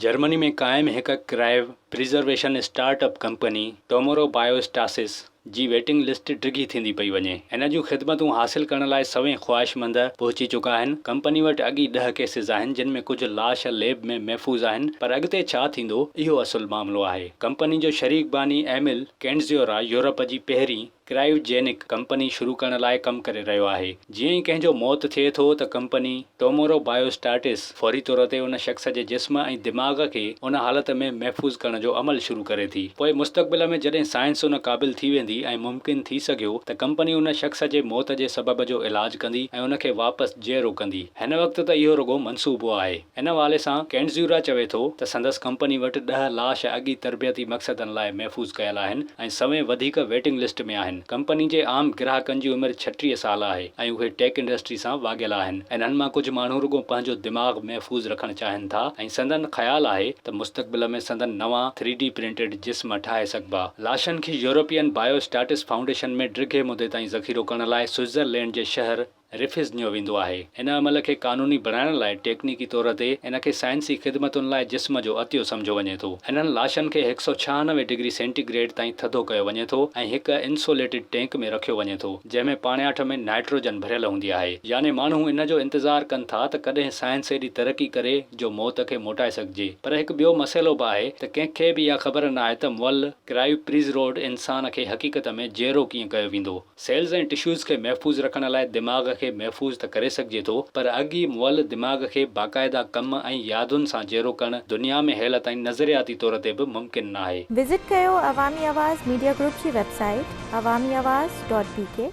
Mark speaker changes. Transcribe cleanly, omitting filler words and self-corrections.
Speaker 1: Germany में क़ाइमु हिकु क्राइव प्रिजर्वेशन स्टार्टअप कंपनी टोमोरो बायोस्टासिस जी वेटिंग लिस्ट डिघी थींदी पई वञे। इन जूं ख़िदमतूं हासिल करण लाइ सवें ख़्वाहिशमंद पहुची चुका आहिनि। कंपनी वटि अॻी 10 केसिस आहिनि जिन में कुझु लाश लैब में महफ़ूज़ आहिनि, पर अॻिते छा थींदो इहो असुलु मामिलो आहे। कंपनी जो शरीक बानी एमिल कैंट्ज़ियोरा यूरोप जी पहिरीं क्रायोजेनिक कंपनी शुरू करण लाइ कमु करे रहियो आहे। जीअं ई कंहिंजो मौत थिए थो त कंपनी टोमोरो बायोस्टाटिस फौरी तौर ते उन शख़्स जे जिस्म ऐं दिमाग़ खे उन हालत में महफ़ूज़ करण जो अमल शुरू करे थी। पोइ मुस्तक़बिल में जॾहिं साइंस उन क़ाबिल थी वेंदी ऐं मुमकिन थी सघियो त कंपनी उन शख़्स जे मौत जे सबब जो इलाज कंदी ऐं उनखे वापसि जेरो कंदी। हिन वक़्त त इहो रुगो मनसूबो आहे। इन हवाले सां कैंट्ज़ियोरा चवे थो त संदसि कंपनी वटि 10 लाश अॻी तरबियती मक़सदनि लाइ महफ़ूज़ कयल आहिनि ऐं सवें वधीक वेटिंग लिस्ट में आहिनि। कंपनी जे आम ग्राहकनि जी उमिरि 36 साल आहे ऐं उहे टेक इंडस्ट्री सां वाॻियल आहिनि। इन्हनि मां कुझु माण्हू रुगो पंहिंजो दिमाग़ महफ़ूज़ रखणु चाहिनि था ऐं संदन ख़्यालु आहे त मुस्तक़बिल में संदन नवां 3D प्रिंटेड जिस्म ठाहे सघिबा। लाशनि खे यूरोपियन बायोस्टाटिस फाउंडेशन में डिघे मुदे ताईं ज़ख़ीरो करण लाइ स्विट्ज़रलैंड जे शहर रिफिस ञो वेंदो आहे। इन अमल खे क़ानूनी बणाइण लाइ टेक्निकी तौर ते इन खे साइंसी ख़िदमतुनि लाइ जिस्म जो अतियो सम्झो वञे थो। इन्हनि लाशनि खे 196 डिग्री सेंटीग्रेड ताईं थधो कयो वञे थो ऐं हिकु इंसुलेटेड टैंक में रखियो वञे थो जंहिंमें पाणियाठ में नाइट्रोजन भरियल हूंदी आहे। यानी माण्हू इन जो इंतज़ारु कनि था त कॾहिं साइंस एॾी तरक़ी करे जो मौत खे मोटाए सघिजे। पर हिकु ॿियो मसइलो बि आहे त कंहिंखे बि इहा ख़बर न आहे त मुअल क्राइव प्रिज़रोड इंसान खे हक़ीक़त में जेरो कीअं कयो वेंदो। सेल्स ऐं टिश्यूज़ खे महफ़ूज़ रखण लाइ दिमाग़ खे महफ़ूज़ त करे सघिजे थो, पर अॻी मुअल दिमाग़ खे बाक़ाइदा कम ऐं यादुनि सां जेरो करणु दुनिया में हेल ताईं नज़रियाती तौर ते बि मुमकिन न आहे।
Speaker 2: विज़िट कयो अवामी आवाज़ मीडिया ग्रुप जी वेबसाइट awamiawaz.pk